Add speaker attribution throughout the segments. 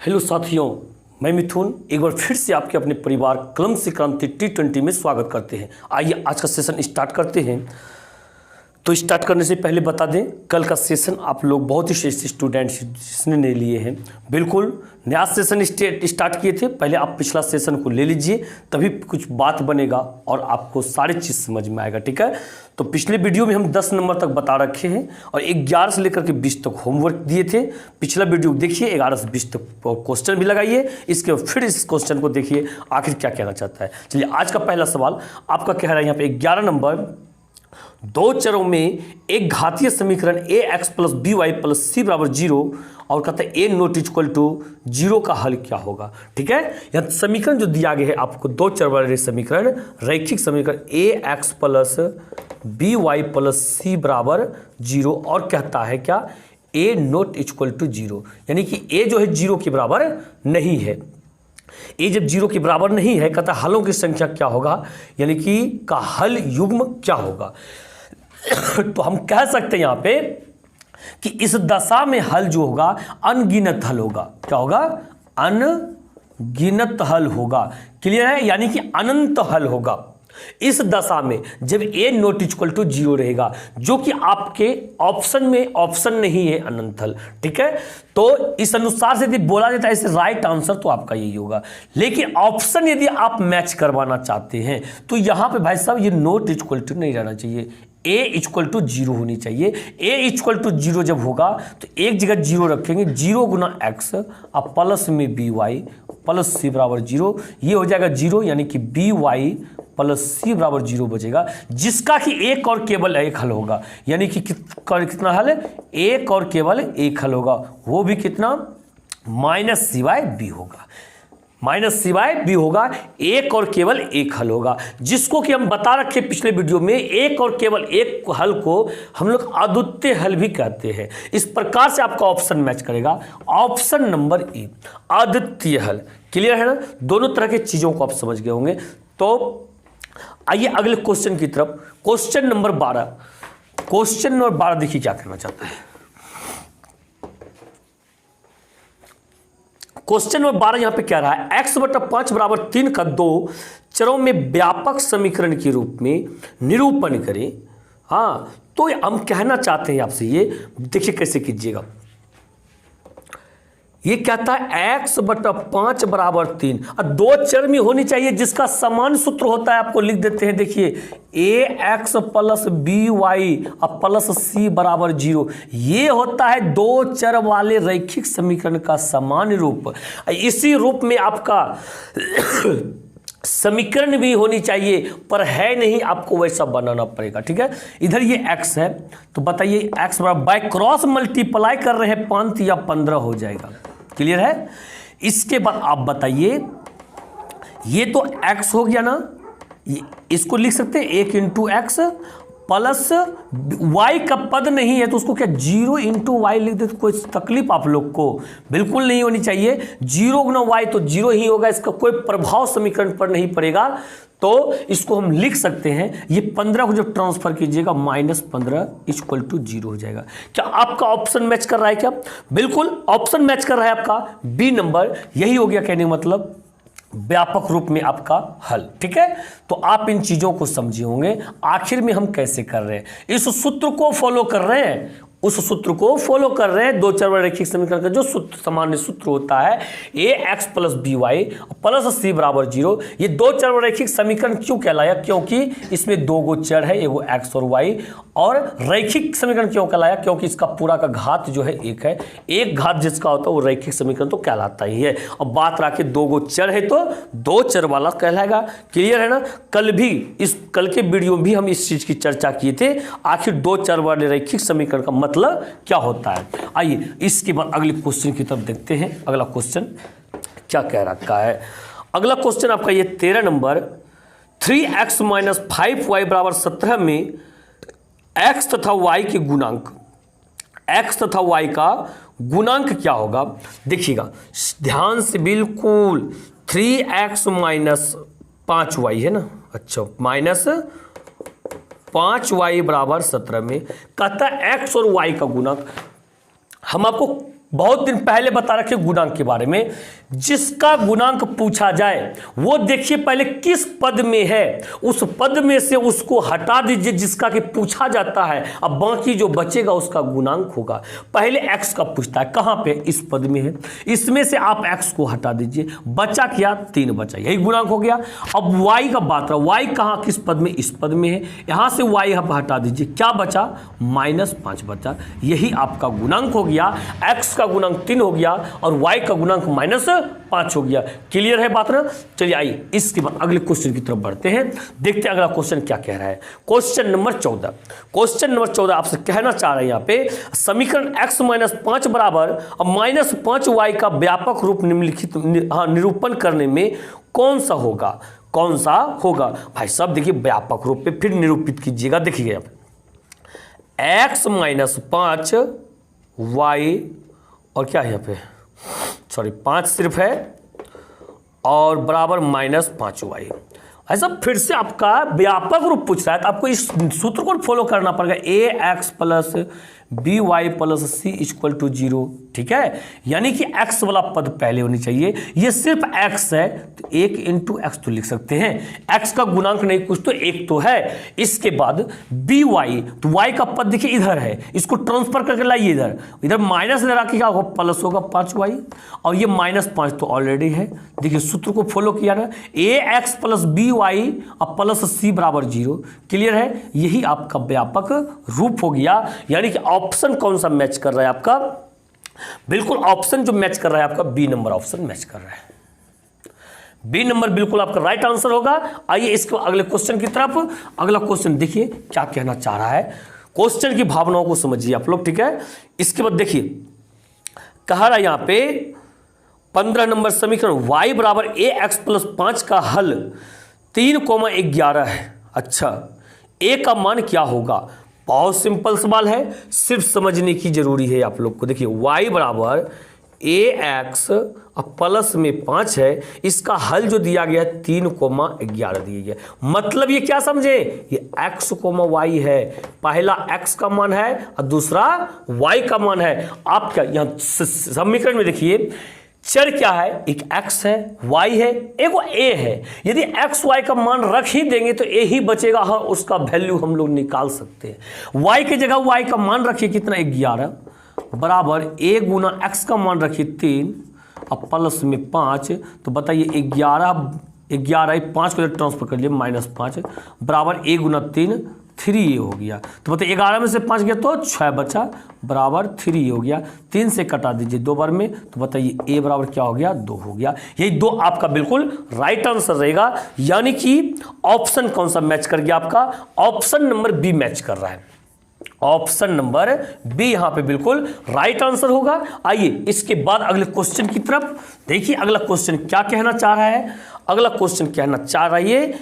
Speaker 1: Hello साथियों, मैं मिथुन एक बार फिर से आपके अपने परिवार कलम से क्रांति T20 में स्वागत करते हैं। आइए आज का सेशन स्टार्ट करते हैं। तो स्टार्ट करने से पहले बता दें, कल का सेशन आप लोग बहुत ही श्रेष्ठ स्टूडेंट्स जिसने नहीं लिए हैं, बिल्कुल नया सेशन स्टार्ट किए थे। पहले आप पिछला सेशन को ले लीजिए, तभी कुछ बात बनेगा और आपको सारी चीज़ समझ में आएगा। ठीक है, तो पिछले वीडियो में हम 10 नंबर तक बता रखे हैं और 11 से लेकर के 20 तक होमवर्क दिए थे। पिछला वीडियो देखिए, 11 से 20 तक क्वेश्चन भी लगाइए, इसके बाद फिर इस क्वेश्चन को देखिए आखिर क्या कहना चाहता है। चलिए, आज का पहला सवाल आपका कह रहा है यहाँ पे 11 नंबर, दो चरों में एक घातीय समीकरण ax plus b y plus c बराबर 0 और कहते हैं a नॉट इक्वल टू 0 का हल क्या होगा। ठीक है, यह समीकरण जो दिया गया है आपको, दो चर वाले समीकरण, रैखिक समीकरण ax plus b y plus c बराबर 0 और कहता है क्या, a नॉट इक्वल टू 0, यानी कि a जो है 0 के बराबर नहीं है। ये जब 0 के बराबर नहीं है, कहता हलों की संख्या क्या होगा, यानी कि का हल युग्म क्या होगा। तो हम कह सकते हैं यहाँ पे कि इस दशा में हल जो होगा अनगिनत हल होगा। क्या होगा? अनगिनत हल होगा। क्लियर है, यानी कि अनंत हल होगा इस दशा में जब a नॉट इक्वल टू 0 रहेगा, जो कि आपके ऑप्शन में ऑप्शन नहीं है अनंत हल। ठीक है, तो इस अनुसार से यदि बोला जाता है इसे राइट आंसर तो आपका यही होगा। लेकिन ऑप्शन यदि आप मैच करवाना चाहते हैं तो यहां पे भाई साहब ये नॉट इक्वल टू नहीं रहना चाहिए, a इक्वल टू 0 होनी चाहिए। a इक्वल टू 0 जब होगा तो एक जगह 0 रखेंगे, 0 गुना x और प्लस में बी वाई प्लस सी बराबर 0, ये हो जाएगा 0, यानी कि बी वाई प्लस सी बराबर 0 बचेगा, जिसका कि एक और केवल एक हल होगा। यानी कि कितना हल है? एक और केवल एक हल होगा, वो भी कितना? माइनस सी बाय बी होगा। माइनस सी बाय बी होगा, एक और केवल एक हल होगा, जिसको कि हम बता रखे पिछले वीडियो में, एक और केवल एक हल को हम लोग अद्वितीय हल भी कहते हैं। इस प्रकार से आपका ऑप्शन मैच करेगा। ऑप्शन नंबर ए अद्वितीय हल। क्लियर है ना? दोनों तरह की चीजों को आप समझ गए होंगे। तो आइए अगले क्वेश्चन की तरफ। क्वेश्चन नंबर 12, क्वेश्चन नंबर 12 देखिए क्या करना चाहता है। क्वेश्चन नंबर 12 यहां पे क्या रहा है, x बटा 5 बराबर 3 का दो चरों में व्यापक समीकरण के रूप में निरूपण करें। हाँ, तो हम कहना चाहते हैं आपसे, ये देखिए कैसे कीजिएगा। ये कहता है x बटा 5 बराबर 3 और दो चर में होनी चाहिए जिसका समान सूत्र होता है, आपको लिख देते हैं। देखिए ax प्लस बी वाई और प्लस सी बराबर 0, ये होता है दो चर वाले रैखिक समीकरण का सामान्य रूप। इसी रूप में आपका समीकरण भी होनी चाहिए, पर है नहीं, आपको वैसा बनाना पड़ेगा। ठीक है, इधर ये x है, तो बताइए x बराबर बाय क्रॉस मल्टीप्लाई कर रहे हैं 5 या 15 हो जाएगा। क्लियर है? इसके बाद आप बताइए, ये तो x हो गया ना, इसको लिख सकते हैं 1 इंटू एक्स प्लस y का पद नहीं है तो उसको क्या 0 इंटू वाई लिख दे, तो कोई तकलीफ आप लोग को बिल्कुल नहीं होनी चाहिए। 0 गुना वाई तो 0 ही होगा, इसका कोई प्रभाव समीकरण पर नहीं पड़ेगा। तो इसको हम लिख सकते हैं, ये 15 को जब ट्रांसफर कीजिएगा -15 इक्वल टू 0 हो जाएगा। क्या आपका ऑप्शन मैच कर रहा है? क्या बिल्कुल ऑप्शन मैच कर रहा है आपका। बी नंबर यही हो गया, कहने का मतलब व्यापक रूप में आपका हल। ठीक है, तो आप इन चीजों को समझे होंगे। आखिर में हम कैसे कर रहे हैं, इस सूत्र को फॉलो कर रहे हैं, उस सूत्र को फॉलो कर रहे हैं। दो चर वाले रैखिक समीकरण का जो सूत्र सामान्य सूत्र होता है ax plus b y plus c बराबर 0। ये दो चर वाले रैखिक समीकरण क्यों कहलाया? क्योंकि इसमें दो गो चर है, एगो x और y। और रैखिक समीकरण क्यों कहलाया? क्योंकि इसका पूरा का घात जो है एक है, एक घात जिसका होता है वो रैखिक समीकरण तो कहलाता ही है। और बात रहा कि दो गो चर है तो दो चर वाला कहलाएगा। क्लियर है ना? कल के वीडियो में भी हम इस चीज की चर्चा किए थे, आखिर दो चर वाले रैखिक समीकरण का मतलब क्या होता है। आइए इसके बाद अगले क्वेश्चन की तरफ देखते हैं। अगला क्वेश्चन क्या कह रखा है। अगला क्वेश्चन आपका ये 13 नंबर, 3x माइनस 5y बराबर 17 में x तथा y के गुणांक, x तथा y का गुणांक क्या होगा? देखिएगा ध्यान से, बिल्कुल 3x माइनस 5y है ना, अच्छा माइनस 5y बराबर 17 में कहता है x और y का गुणक। हम आपको बहुत दिन पहले बता रखे गुणांक के बारे में। जिसका गुणांक पूछा जाए वो देखिए पहले किस पद में है, उस पद में से उसको हटा दीजिए जिसका कि पूछा जाता है, अब बाकी जो बचेगा उसका गुणांक होगा। पहले x का पूछता है, कहां पे, इस पद में है, इसमें से आप x को हटा दीजिए, बचा क्या, 3 बचा, यही गुणांक हो गया। अब y का बात रहा, y कहां किस पद में, इस पद में है, यहां से y आप हटा दीजिए, क्या बचा, -5 बचा, यही आपका गुणांक हो गया। x का गुणांक 3 हो गया और y का गुणांक -5 हो गया। क्लियर है बात ना। चलिए आइए इसके बाद अगले क्वेश्चन की तरफ बढ़ते हैं, देखते हैं अगला क्वेश्चन क्या कह रहा है। क्वेश्चन नंबर 14, क्वेश्चन नंबर 14 आपसे कहना चाह रहे हैं यहाँ पे, समीकरण x - 5 बराबर -5y का व्यापक रूप निम्नलिखित निरूपण करने में कौन सा होगा, कौन सा होगा। भाई साहब देखिए व्यापक रूप पे फिर निरूपित कीजिएगा, देखिए x - 5 y और क्या है यहाँ पे, सॉरी 5 सिर्फ है और बराबर -5y। ऐसा फिर से आपका व्यापक रूप पूछ रहा है तो आपको इस सूत्र को फॉलो करना पड़ेगा, ax + by + c = 0। ठीक है, यानी कि x वाला पद पहले होनी चाहिए, ये सिर्फ x है तो 1 × x तो लिख सकते हैं, x का गुणांक नहीं कुछ तो 1 तो है। इसके बाद by, तो y का पद देखिए इधर है, इसको ट्रांसफर करके लाइए इधर, इधर माइनस इधर आके क्या होगा, प्लस होगा 5y और ये -5 तो ऑलरेडी है। देखिए सूत्र को फॉलो किया ना, ax + by और +c = 0। क्लियर है, यही आपका व्यापक रूप हो गया। यानी कि ऑप्शन कौन सा मैच कर रहा है आपका, बिल्कुल ऑप्शन जो मैच कर रहा है आपका बी नंबर ऑप्शन मैच कर रहा है, बी नंबर बिल्कुल आपका राइट आंसर होगा। आइए इसके अगले क्वेश्चन की तरफ। अगला क्वेश्चन देखिए क्या कहना चाह रहा है, क्वेश्चन की भावनाओं को समझिए आप लोग। ठीक है, इसके बाद देखिए कह रहा है यहाँ पे 15 नंबर समीकरण y = ax + 5 का हल 3,11 है। अच्छा, a का मान क्या होगा, बहुत सिंपल सवाल है, सिर्फ समझने की जरूरी है आप लोग को। देखिए y = ax प्लस में 5 है, इसका हल जो दिया गया 3,11 दिया गया। मतलब ये क्या समझे, ये x, y है, पहला x का मान है और दूसरा y का मान है। आप क्या यहाँ समीकरण में देखिए चर क्या है, एक x है, y है, एक a है। यदि x y का मान रख ही देंगे तो a ही बचेगा, हाँ उसका वैल्यू हम लोग निकाल सकते हैं। y की जगह y का मान रखिए कितना, 11 बराबर a × x का मान रखिए 3 और प्लस में 5, तो बताइए 11 5 को ट्रांसफर कर लिए -5 बराबर a × 3 3 हो गया। तो बताइए 11 में से 5 गया तो 6 बचा बराबर 3 हो गया। 3 से कटा दीजिए 2 बार में, तो बताइए a बराबर क्या हो गया, 2 हो गया। यही 2 आपका बिल्कुल राइट आंसर रहेगा। यानी कि ऑप्शन कौन सा मैच कर गया आपका, ऑप्शन नंबर बी मैच कर रहा है, ऑप्शन नंबर बी यहां पे बिल्कुल राइट आंसर होगा। आइए इसके बाद अगले क्वेश्चन की तरफ देखिए, अगला क्वेश्चन क्या कहना चाह रहा है। अगला क्वेश्चन कहना चाह रहा है ये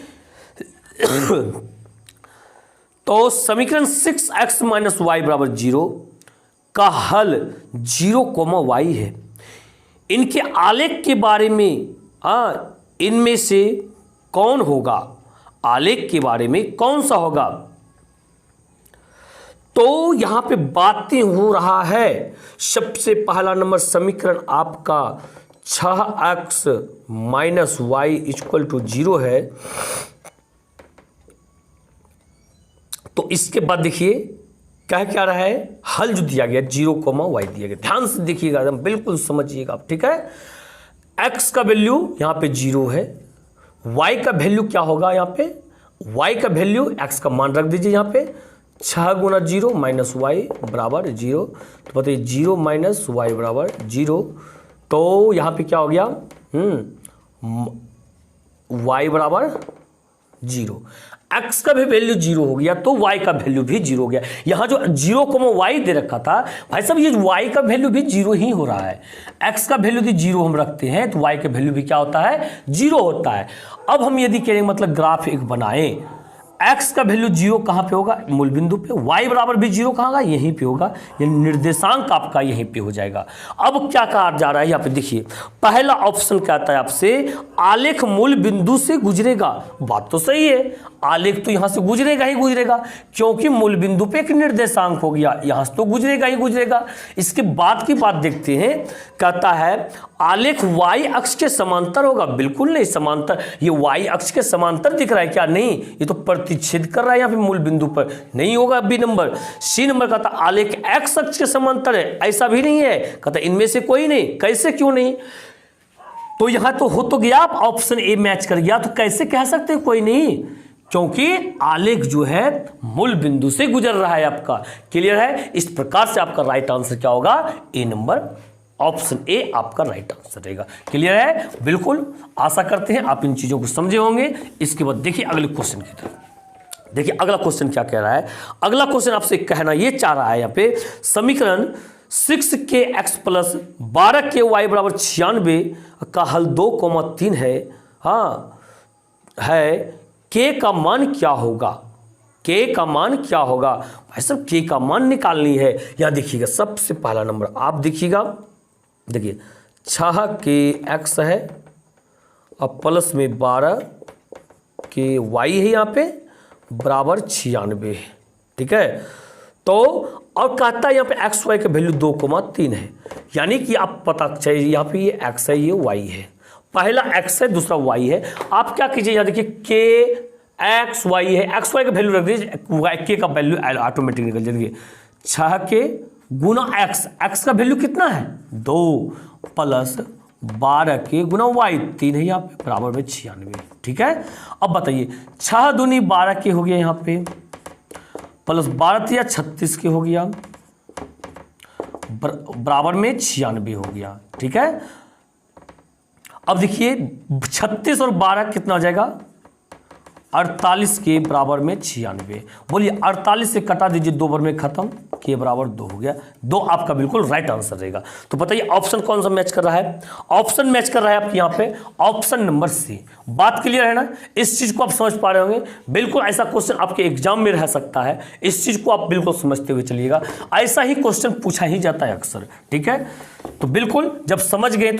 Speaker 1: तो समीकरण 6x - y = 0 का हल 0, y है। इनके आलेख के बारे में इनमें से कौन होगा, आलेख के बारे में कौन सा होगा। तो यहां पे बातें हो रहा है, सबसे पहला नंबर समीकरण आपका 6x - y = 0 है। तो इसके बाद देखिए क्या रहा है, हल जो दिया गया 0, y दिया गया। ध्यान से देखिएगा, एकदम बिल्कुल समझिएगा आप। ठीक है, x का वैल्यू यहाँ पे 0 है, y का वैल्यू क्या होगा, यहाँ पे y का वैल्यू x का मान रख दीजिए यहाँ पे 6 × 0 - y बराबर 0। तो बताइए 0 - y बराबर 0। तो यहाँ पे क्या हो गया, y बराबर 0, x का भी वैल्यू 0 हो गया तो y का वैल्यू भी 0 हो गया। यहाँ जो 0, y दे रखा था भाई साहब, ये y का वैल्यू भी 0 ही हो रहा है। x का वैल्यू यदि 0 हम रखते हैं तो y का वैल्यू भी क्या होता है, 0 होता है। अब हम यदि कहें मतलब ग्राफ एक बनाएं x का वैल्यू 0 कहाँ पे होगा, मूल बिंदु पे। y बराबर भी 0 कहाँ होगा, यहीं पे होगा, ये निर्देशांक आपका यहीं पे हो जाएगा। अब क्या कहा जा रहा है यहाँ पे देखिए, पहला ऑप्शन क्या आता है आपसे, आलेख मूल बिंदु से गुजरेगा। बात तो सही है, आलेख तो यहाँ से गुजरेगा ही गुजरेगा, क्योंकि मूल बिंदु पे एक निर्देशांक हो गया, यहाँ से तो गुजरेगा ही गुजरेगा। इसके बाद की बात देखते हैं, कहता है आलेख y अक्ष के समांतर होगा। बिल्कुल नहीं समांतर, ये y अक्ष के समांतर दिख रहा है क्या, नहीं, ये तो प्रतिच्छेद कर रहा है यहाँ पे मूल बिंदु पर, नहीं होगा। B number. सी नंबर कहता आलेख x अक्ष के समांतर है, ऐसा भी नहीं है, कहता इनमें से कोई नहीं। कैसे, क्यों नहीं, तो यहां तो हो तो गया, आप ऑप्शन ए मैच कर गया, तो कैसे कह सकते हैं कोई नहीं, क्योंकि आलेख जो है मूल बिंदु से गुजर रहा है आपका। क्लियर है, इस प्रकार से आपका राइट आंसर क्या होगा, ए नंबर, ऑप्शन ए आपका राइट आंसर रहेगा। क्लियर है, बिल्कुल आशा करते हैं आप इन चीजों को समझे होंगे। इसके बाद देखिए अगले क्वेश्चन की तरफ। देखिए अगला क्वेश्चन क्या कह रहा है, अगला क्वेश्चन आपसे कहना ये चाह रहा है यहाँ पे, समीकरण 6kx प्लस 12ky बराबर 96 का हल 2,3 है। हाँ है, k का मान क्या होगा, k का मान क्या होगा भाई साहब, k का मान निकालनी है। यहाँ देखिएगा सबसे पहला नंबर आप देखिएगा, देखिए 6kx है और प्लस में 12ky है यहाँ पे बराबर 96, ठीक है। तो और कहता है यहाँ पे एक्स वाई का वैल्यू 2,3 है, यानी कि आप पता चाहिए यहाँ पे ये एक्स है ये वाई है, पहला एक्स है दूसरा वाई है। आप क्या कीजिए यहाँ देखिए के एक्स वाई है, एक्स वाई का वैल्यू रख दीजिए, के का वैल्यू ऑटोमेटिक निकल जाएगी। 6 गुना एक्स, एक्स का वैल्यू कितना है 2 प्लस 12 गुना वाई 3 है यहाँ पे बराबर में 96, ठीक है। अब बताइए 6 दूनी 12 हो गया यहाँ पे, प्लस 12 या 36 के हो गया बराबर में 96 हो गया, ठीक है। अब देखिए 36 और 12 कितना हो जाएगा 48 के बराबर में 96। बोलिए 48 से कटा दीजिए 2 बार में खत्म, के बराबर 2 हो गया, 2 आपका बिल्कुल राइट आंसर रहेगा। तो बताइए ऑप्शन कौन सा मैच कर रहा है, ऑप्शन मैच कर रहा है आपके यहाँ पे ऑप्शन नंबर सी। बात क्लियर है ना, इस चीज को आप समझ पा रहे होंगे। बिल्कुल ऐसा क्वेश्चन आपके एग्जाम में रह सकता है, इस चीज को आप बिल्कुल समझते हुए चलिएगा, ऐसा ही क्वेश्चन पूछा ही जाता है अक्सर, ठीक है। तो बिल्कुल जब समझ गए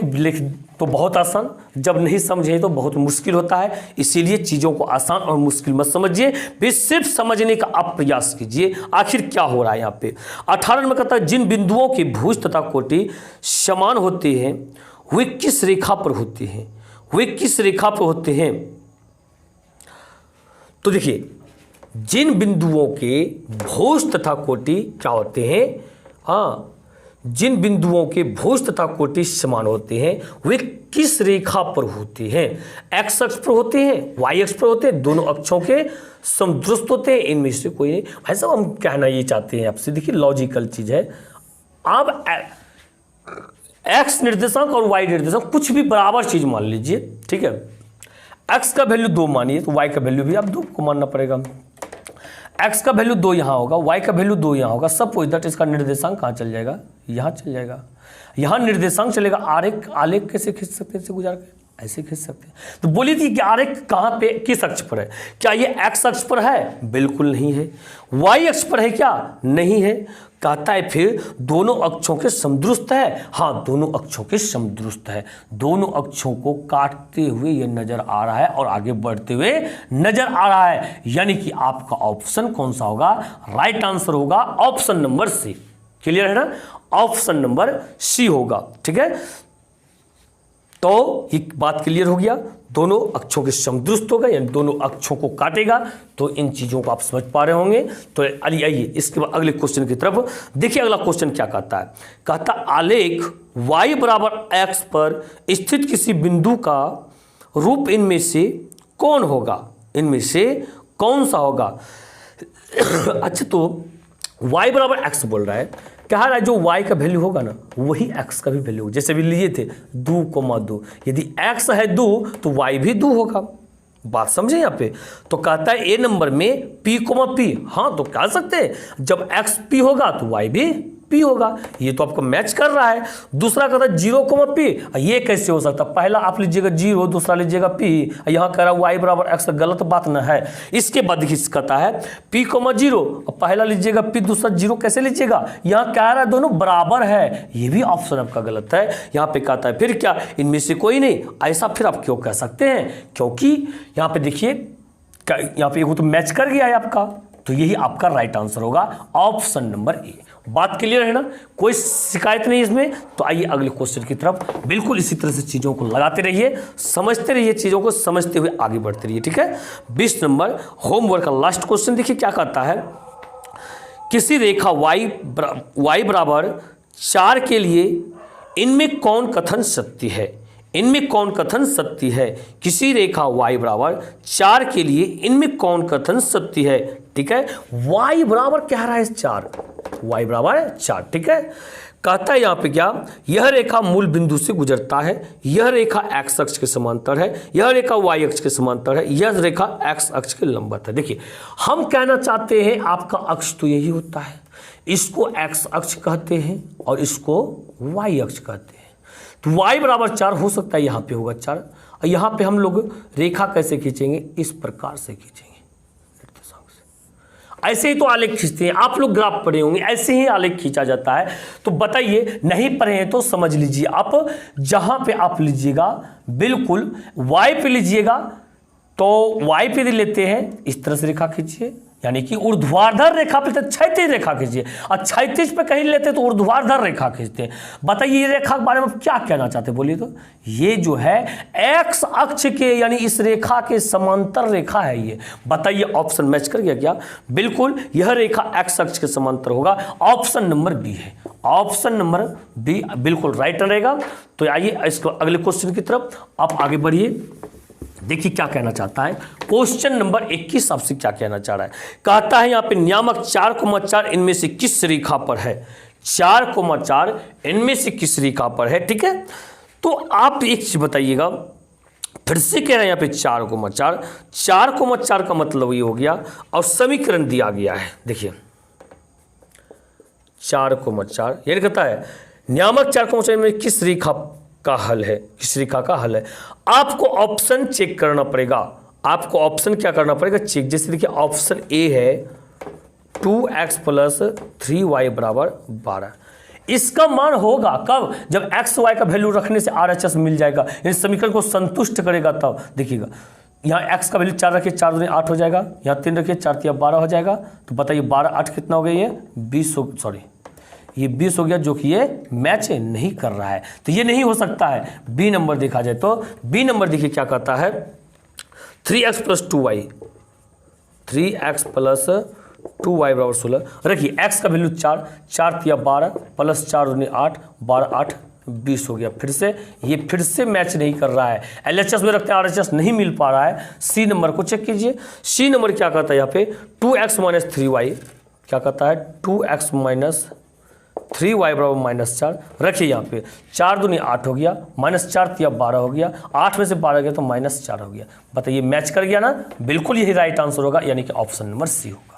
Speaker 1: तो बहुत आसान, जब नहीं समझे तो बहुत मुश्किल होता है। इसीलिए चीज़ों को आसान और मुश्किल मत समझिए, बस सिर्फ समझने का आप प्रयास कीजिए आखिर क्या हो रहा है यहाँ पे। 18 में कहता है जिन बिंदुओं की भुज तथा कोटि समान होते हैं वे किस रेखा पर होते हैं, वे किस रेखा पर होते हैं। तो देखिए जिन बिंदुओं के भुज तथा कोटि क्या होते हैं, हाँ जिन बिंदुओं के भुज तथा कोटि समान होते हैं वे किस रेखा पर होते हैं, एक्स अक्ष पर होते हैं, वाई अक्ष पर होते हैं, दोनों अक्षों के समदृष्ट होते हैं, इनमें से कोई नहीं। भाई साहब हम कहना ये चाहते हैं आपसे, देखिए लॉजिकल चीज है, आप एक्स निर्देशांक और वाई निर्देशांक कुछ भी बराबर चीज मान लीजिए, ठीक है। एक्स का वैल्यू 2 मानिए तो वाई का वैल्यू भी आप 2 को मानना पड़ेगा। एक्स का वैल्यू 2 यहाँ होगा, वाई का वैल्यू 2 यहाँ होगा, सपोज दैट इसका निर्देशांक कहाँ चल जाएगा, यहाँ चल जाएगा, यहाँ निर्देशांक चलेगा। आलेख कैसे खींच सकते हैं, इससे गुजार के ऐसे खींच सकते हैं। तो बोली थी कि आरेख कहाँ पे किस अक्ष पर है, क्या ये एक्स अक्ष पर है, बिल्कुल नहीं है। वाई अक्ष पर है क्या, नहीं है। कहता है फिर दोनों अक्षों के समदृष्ट है, हाँ दोनों अक्षों के समदृष्ट है, दोनों अक्षों को काटते हुए ये नजर आ रहा है और आगे बढ़ते हुए नजर आ रहा है, यानी कि आपका ऑप्शन कौन सा होगा, राइट आंसर होगा ऑप्शन नंबर सी। क्लियर है ना, ऑप्शन नंबर सी होगा, ठीक है। तो एक बात क्लियर हो गया, दोनों अक्षों के समदृष्ट होगा यानी दोनों अक्षों को काटेगा, तो इन चीजों को आप समझ पा रहे होंगे। तो आइए इसके बाद अगले क्वेश्चन की तरफ देखिए। अगला क्वेश्चन क्या कहता है, कहता आलेख y बराबर x पर स्थित किसी बिंदु का रूप इनमें से कौन होगा, इनमें से कौन सा होगा। अच्छा तो y बराबर x बोल रहा है, कह रहा है जो y का वैल्यू होगा ना वही x का भी वैल्यू होगा, जैसे भी लिए थे 2,2, यदि x है 2 तो y भी 2 होगा। बात समझे यहाँ पे। तो कहता है ए नंबर में p, हाँ तो कह सकते हैं जब x p होगा तो y भी पी होगा, ये तो आपको मैच कर रहा है। दूसरा कहता है 0, पी, ये कैसे हो सकता है? पहला आप लीजिएगा 0, दूसरा लीजिएगा पी, यहाँ कह रहा है y बराबर x, गलत बात ना है। इसके बाद कहता है p, 0, पहला लीजिएगा पी, दूसरा 0 कैसे लीजिएगा? यहाँ कह रहा है दोनों बराबर है, ये भी ऑप्शन आपका गलत है। यहाँ पे कहता है फिर क्या, इनमें से कोई नहीं, ऐसा फिर आप क्यों कह सकते हैं? क्योंकि यहाँ पे देखिए, यहाँ पे वो तो मैच कर गया है आपका, तो यही आपका राइट आंसर होगा, ऑप्शन नंबर ए। बात क्लियर है ना, कोई शिकायत नहीं इसमें। तो आइए अगले क्वेश्चन की तरफ, बिल्कुल इसी तरह से चीज़ों को लगाते रहिए, समझते रहिए, चीज़ों को समझते हुए आगे बढ़ते रहिए, ठीक है। 20 नंबर होमवर्क का लास्ट क्वेश्चन देखिए क्या कहता है। किसी रेखा y बराबर 4 के लिए इनमें कौन कथन सत्य है? इनमें कौन कथन सत्य है? किसी रेखा y बराबर 4 के लिए इनमें कौन कथन सत्य है? ठीक है, y बराबर क्या रहा है 4, y बराबर 4, ठीक है। कहता है यहाँ पे क्या, यह रेखा मूल बिंदु से गुजरता है, यह रेखा x अक्ष के समांतर है, यह रेखा y अक्ष के समांतर है, यह रेखा x अक्ष के लंबवत है। देखिए हम कहना चाहते हैं आपका अक्ष तो यही होता है, इसको x अक्ष कहते हैं और इसको y अक्ष कहते हैं। तो y बराबर 4 हो सकता है, यहाँ पे होगा 4, और यहाँ पे हम लोग रेखा कैसे खींचेंगे? इस प्रकार से खींचेंगे, ऐसे ही तो आलेख खींचते हैं, आप लोग ग्राफ पढ़े होंगे, ऐसे ही आलेख खींचा जाता है। तो बताइए, नहीं पढ़े हैं तो समझ लीजिए, आप जहाँ पे आप लीजिएगा बिल्कुल y पे लीजिएगा, तो y पे लेते हैं, इस तरह से रेखा खींचिए, यानी कि ऊर्ध्वाधर रेखा पे क्षैतिज रेखा खींचिए, और क्षैतिज पे कहीं लेते तो ऊर्ध्वाधर रेखा खींचते हैं। बताइए ये रेखा के बारे में क्या कहना चाहते हैं, बोलिए तो। ये जो है x अक्ष के, यानी इस रेखा के समांतर रेखा है ये। बताइए ऑप्शन मैच कर गया क्या? बिल्कुल यह रेखा x अक्ष के समांतर होगा, ऑप्शन नंबर बी है, ऑप्शन नंबर बी बिल्कुल राइट रहेगा। तो आइए इसको अगले क्वेश्चन की तरफ आप आगे बढ़िए, देखिए क्या कहना चाहता है। क्वेश्चन नंबर 21 आपसे क्या कहना चाह रहा है। कहता है यहाँ पे नियामक 4,4 इनमें से किस रेखा पर है? 4,4 इनमें से किस रेखा पर है, ठीक है। तो आप एक चीज बताइएगा, फिर से कह रहे हैं यहाँ पे 4,4 का मतलब ये हो गया, और समीकरण दिया गया है, देखिए 4,4 ये कहता है नियामक 4,4 में किस रेखा का हल है, किस रेखा का हल है। आपको ऑप्शन चेक करना पड़ेगा, आपको ऑप्शन क्या करना पड़ेगा, चेक। जैसे देखिए ऑप्शन ए है 2x + 3y बराबर 12, इसका मान होगा कब? जब x y का वैल्यू रखने से RHS मिल जाएगा, यानी समीकरण को संतुष्ट करेगा। तब देखिएगा यहाँ x का वैल्यू 4 रखिए, 4 दूनी 8 हो जाएगा, यहाँ 3 रखिए, 4 तिया 12 हो जाएगा। तो बताइए 12 8 कितना हो गया? ये 20 हो, सॉरी ये 20 हो गया, जो कि ये मैच नहीं कर रहा है, तो ये नहीं हो सकता है। बी नंबर देखा जाए तो बी नंबर देखिए क्या कहता है, 3x + 2y, 3x + 2y बराबर 16। रखिए x का वैल्यू 4, 4 तिया 12 + 4 दूनी 8, 12 8 20 हो गया। फिर से ये फिर से मैच नहीं कर रहा है, LHS में रखते हैं RHS नहीं मिल पा रहा है। सी नंबर को चेक कीजिए, सी नंबर क्या कहता है यहाँ पे 2x - 3y, क्या कहता है 2x - 3y बराबर -4। रखिए यहाँ पे 4 दूनी 8 हो गया, -4 तिया 12 हो गया, 8 में से 12 गया तो -4 हो गया। बताइए मैच कर गया ना, बिल्कुल यही राइट आंसर होगा, यानी कि ऑप्शन नंबर सी होगा।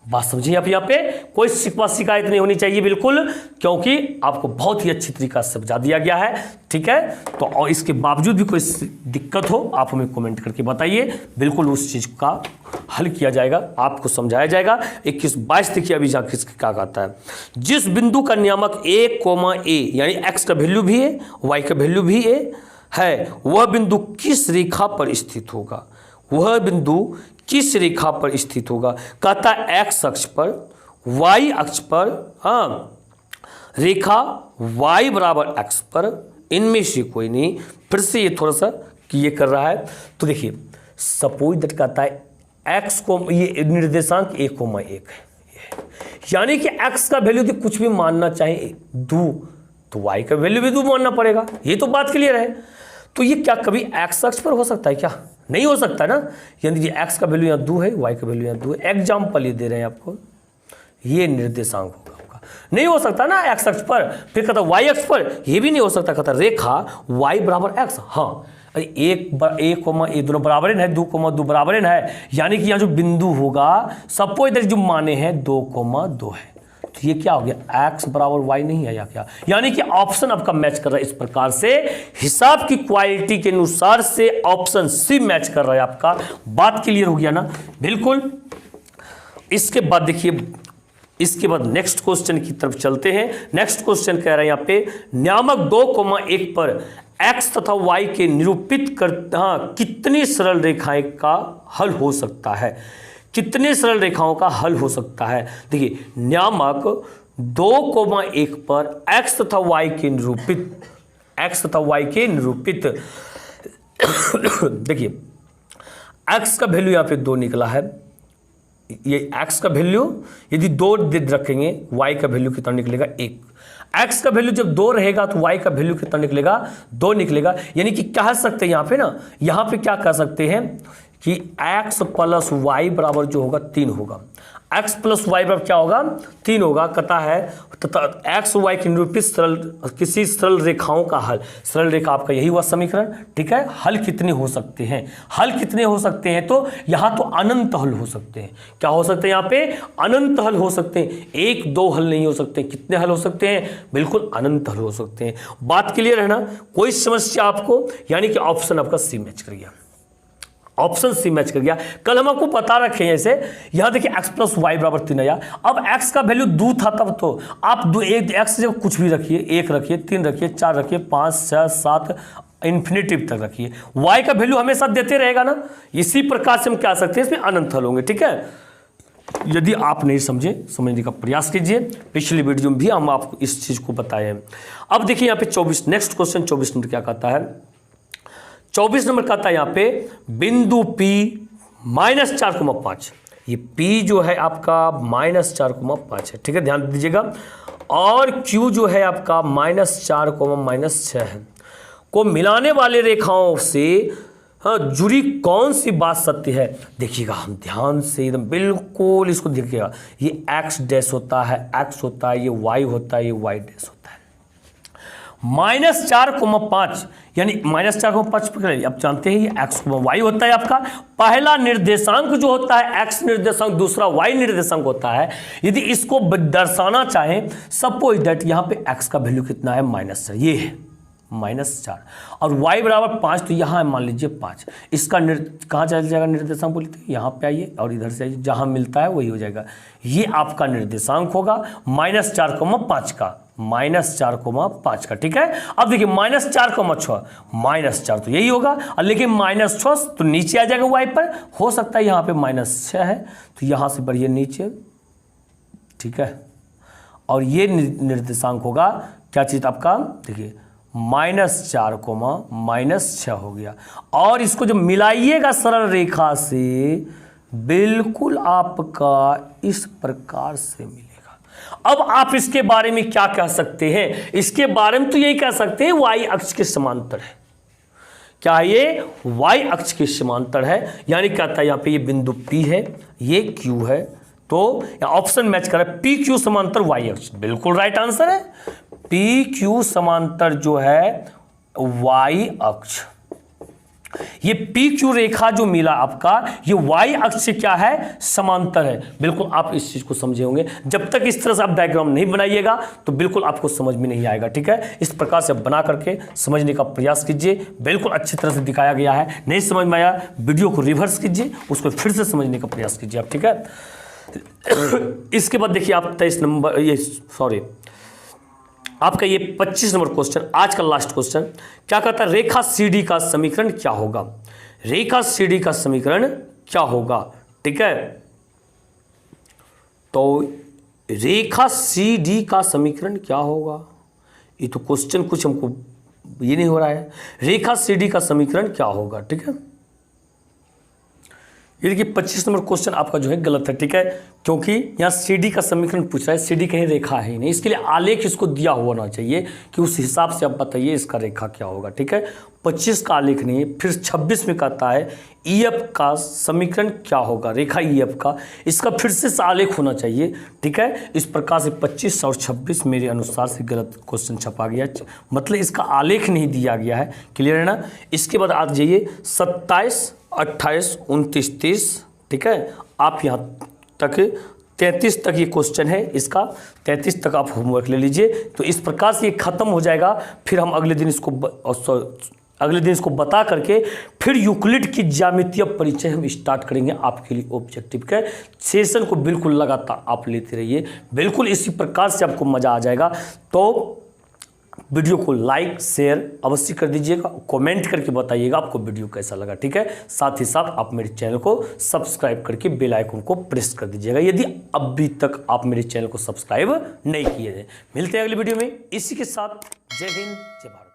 Speaker 1: बात समझिए आप, यहाँ पे कोई शिकायत नहीं होनी चाहिए बिल्कुल, क्योंकि आपको बहुत ही अच्छी तरीका से समझा दिया गया है, ठीक है। तो और इसके बावजूद भी कोई दिक्कत हो आप हमें कमेंट करके बताइए, बिल्कुल उस चीज़ का हल किया जाएगा, आपको समझाया जाएगा। 21-22 देखिए अभी जाकर क्या कहता है। जिस बिंदु का नियामक a, यानी x का वैल्यू भी है, y का वैल्यू भी है, वह बिंदु किस रेखा पर स्थित होगा? वह बिंदु किस रेखा पर स्थित होगा? कहता है x अक्ष पर, y अक्ष पर, हाँ रेखा y बराबर x पर, इनमें से कोई नहीं। फिर से ये थोड़ा सा ये कर रहा है, तो देखिए सपोज दैट कहता है x को, ये निर्देशांक 1,1 है, यानी कि x का वैल्यू यदि कुछ भी मानना चाहे 2, तो y का वैल्यू भी 2 मानना पड़ेगा। ये तो बात क्लियर है। तो ये क्या कभी x अक्ष पर हो सकता है क्या? नहीं हो सकता ना, यानी कि x का वैल्यू यहाँ 2 है, y का वैल्यू यहाँ 2 है। एग्जाम्पल ये दे रहे हैं आपको, ये निर्देशांक होगा आपका, नहीं हो सकता ना x अक्ष पर। फिर कहता y अक्ष पर, ये भी नहीं हो सकता। कहता रेखा y बराबर x, हाँ अरे 1,1 दोनों बराबर है, 2,2 बराबर है, यानी कि यहाँ जो बिंदु होगा सपोज दैट जो माने हैं 2,2 है, तो ये क्या हो गया, x बराबर y नहीं है या क्या, यानी कि ऑप्शन आपका मैच कर रहा है। इस प्रकार से हिसाब की क्वालिटी के अनुसार से ऑप्शन सी मैच कर रहा है आपका। बात क्लियर हो गया ना, बिल्कुल। इसके बाद देखिए, इसके बाद नेक्स्ट क्वेश्चन की तरफ चलते हैं। नेक्स्ट क्वेश्चन कह रहा है यहाँ पे नियामक 2,1 पर x तथा y के निरूपित कर कितनी सरल रेखाएं का हल हो सकता है, कितने सरल रेखाओं का हल हो सकता है। देखिए नियामक 2,1 पर x तथा y के निरूपित, x तथा y के निरूपित देखिए x का वैल्यू यहाँ पे 2 निकला है, ये x का वैल्यू यदि 2 रखेंगे y का वैल्यू कितना निकलेगा 1। x का वैल्यू जब 2 रहेगा तो y का वैल्यू कितना निकलेगा 2 निकलेगा। यानी कि कह सकते हैं यहाँ पे ना, यहाँ पे क्या कह सकते हैं कि x प्लस वाई बराबर जो होगा 3 होगा, x प्लस वाई बराबर क्या होगा 3 होगा। कहता है तथा x वाई के निरूपित सरल किसी सरल रेखाओं का हल, सरल रेखा आपका यही हुआ समीकरण, ठीक है। हल कितने हो सकते हैं, हल कितने हो सकते हैं, तो यहाँ तो अनंत हल हो सकते हैं। क्या हो सकते हैं यहाँ पे, अनंत हल हो सकते हैं। 1-2 हल नहीं हो सकते, कितने हल हो सकते हैं, बिल्कुल अनंत हल हो सकते हैं। बात क्लियर है ना, कोई समस्या आपको, यानी कि ऑप्शन आपका सी मैच कर गया, ऑप्शन सी मैच कर गया। कल हम आपको बता रखे हैं ऐसे, यहां देखिए x प्लस वाई बराबर 3 आया। अब x का वैल्यू 2 था तब तो आप x जब कुछ भी रखिए, 1 रखिए, 3 रखिए, 4 रखिए, 5, 6, 7 इन्फिनिटिव तक रखिए, y का वैल्यू हमेशा देते रहेगा ना। इसी प्रकार से हम क्या सकते हैं, इसमें अनंत हल होंगे, ठीक है। यदि आप नहीं समझे, समझने का प्रयास कीजिए, पिछली वीडियो में भी हम आपको इस चीज को बताए हैं। अब देखिए यहाँ पे 24, नेक्स्ट क्वेश्चन 24 नंबर क्या कहता है, 24 नंबर कहता है यहाँ पे बिंदु P -4,5, ये P जो है आपका -4,5 है, ठीक है, ध्यान दीजिएगा। और Q जो है आपका -4,-6 है, को मिलाने वाले रेखाओं से जुड़ी कौन सी बात सत्य है। देखिएगा हम ध्यान से एकदम बिल्कुल इसको देखिएगा, ये x डैश होता है, x होता है, ये y होता है, ये y डैश होता है। -4,5 यानी -4,5 आप जानते हैं ये x, y होता है आपका पहला निर्देशांक जो होता है x निर्देशांक, दूसरा y निर्देशांक होता है। यदि इसको दर्शाना चाहें, सपोज दैट यहाँ पे x का वैल्यू कितना है -4, ये है -4, और y बराबर 5, तो यहाँ मान लीजिए 5। इसका कहाँ चल जाएगा निर्देशांक, बोलते हैं यहाँ पे आइए और इधर से आइए, जहाँ मिलता है वही हो जाएगा। ये आपका निर्देशांक होगा -4,5 का, -4,5 का, ठीक है। अब देखिए -4,6, -4 तो यही होगा, और लेकिन -6 तो नीचे आ जाएगा y पर, हो सकता है यहाँ पे -6 है तो यहाँ से बढ़िए नीचे, ठीक है। और ये निर्देशांक होगा क्या चीज आपका, देखिए -4, -6 हो गया। और इसको जब मिलाइएगा सरल रेखा से, बिल्कुल आपका इस प्रकार से मिलेगा। अब आप इसके बारे में क्या कह सकते हैं, इसके बारे में तो यही कह सकते हैं y अक्ष के समांतर है। क्या ये y अक्ष के समांतर है, यानी कहता है यहाँ पे ये बिंदु P है, ये Q है, तो ऑप्शन मैच कर रहा है P Q समांतर y अक्ष, बिल्कुल राइट आंसर है। P Q समांतर जो है y अक्ष, ये पी क्यू रेखा जो मिला आपका, ये वाई अक्ष से क्या है, समांतर है। बिल्कुल आप इस चीज को समझे होंगे। जब तक इस तरह से आप डायग्राम नहीं बनाइएगा तो बिल्कुल आपको समझ में नहीं आएगा, ठीक है। इस प्रकार से बना करके समझने का प्रयास कीजिए, बिल्कुल अच्छी तरह से दिखाया गया है। नहीं समझ में आया, वीडियो को रिवर्स कीजिए, उसको फिर से समझने का प्रयास कीजिए आप, ठीक है। इसके बाद देखिए आप 23 नंबर, ये सॉरी आपका ये 25 नंबर क्वेश्चन, आज का लास्ट क्वेश्चन क्या कहता है, रेखा CD का समीकरण क्या होगा, रेखा CD का समीकरण क्या होगा, ठीक है। तो रेखा CD का समीकरण क्या होगा, ये तो क्वेश्चन कुछ हमको ये नहीं हो रहा है। रेखा CD का समीकरण क्या होगा, ठीक है। ये देखिए 25 नंबर क्वेश्चन आपका जो है गलत है, ठीक है, क्योंकि यहाँ CD का समीकरण पूछ रहा है, CD कहीं रेखा है ही नहीं, इसके लिए आलेख इसको दिया होना चाहिए कि उस हिसाब से आप बताइए इसका रेखा क्या होगा, ठीक है। 25 का आलेख नहीं है। फिर 26 में कहता है EF का समीकरण क्या होगा, रेखा EF का, इसका फिर से आलेख होना चाहिए, ठीक है। इस प्रकार से 25 और 26 मेरे अनुसार से गलत क्वेश्चन छपा गया, मतलब इसका आलेख नहीं दिया गया है, क्लियर है ना। इसके बाद आ जाइए 27, 28, 29, 30, ठीक है। आप यहाँ तक 33 तक ये क्वेश्चन है इसका, 33 तक आप होमवर्क ले लीजिए। तो इस प्रकार से ये खत्म हो जाएगा। फिर हम अगले दिन इसको बता करके फिर यूक्लिड की ज्यामितीय परिचय हम स्टार्ट करेंगे आपके लिए ऑब्जेक्टिव के। सेशन को बिल्कुल लगातार आप लेते रहिए, बिल्कुल इसी प्रकार से आपको मज़ा आ जाएगा। तो वीडियो को लाइक शेयर अवश्य कर दीजिएगा, कमेंट करके बताइएगा आपको वीडियो कैसा लगा, ठीक है। साथ ही साथ आप मेरे चैनल को सब्सक्राइब करके बेल आइकन को प्रेस कर दीजिएगा यदि अभी तक आप मेरे चैनल को सब्सक्राइब नहीं किए हैं। मिलते हैं अगली वीडियो में इसी के साथ। जय हिंद, जय भारत।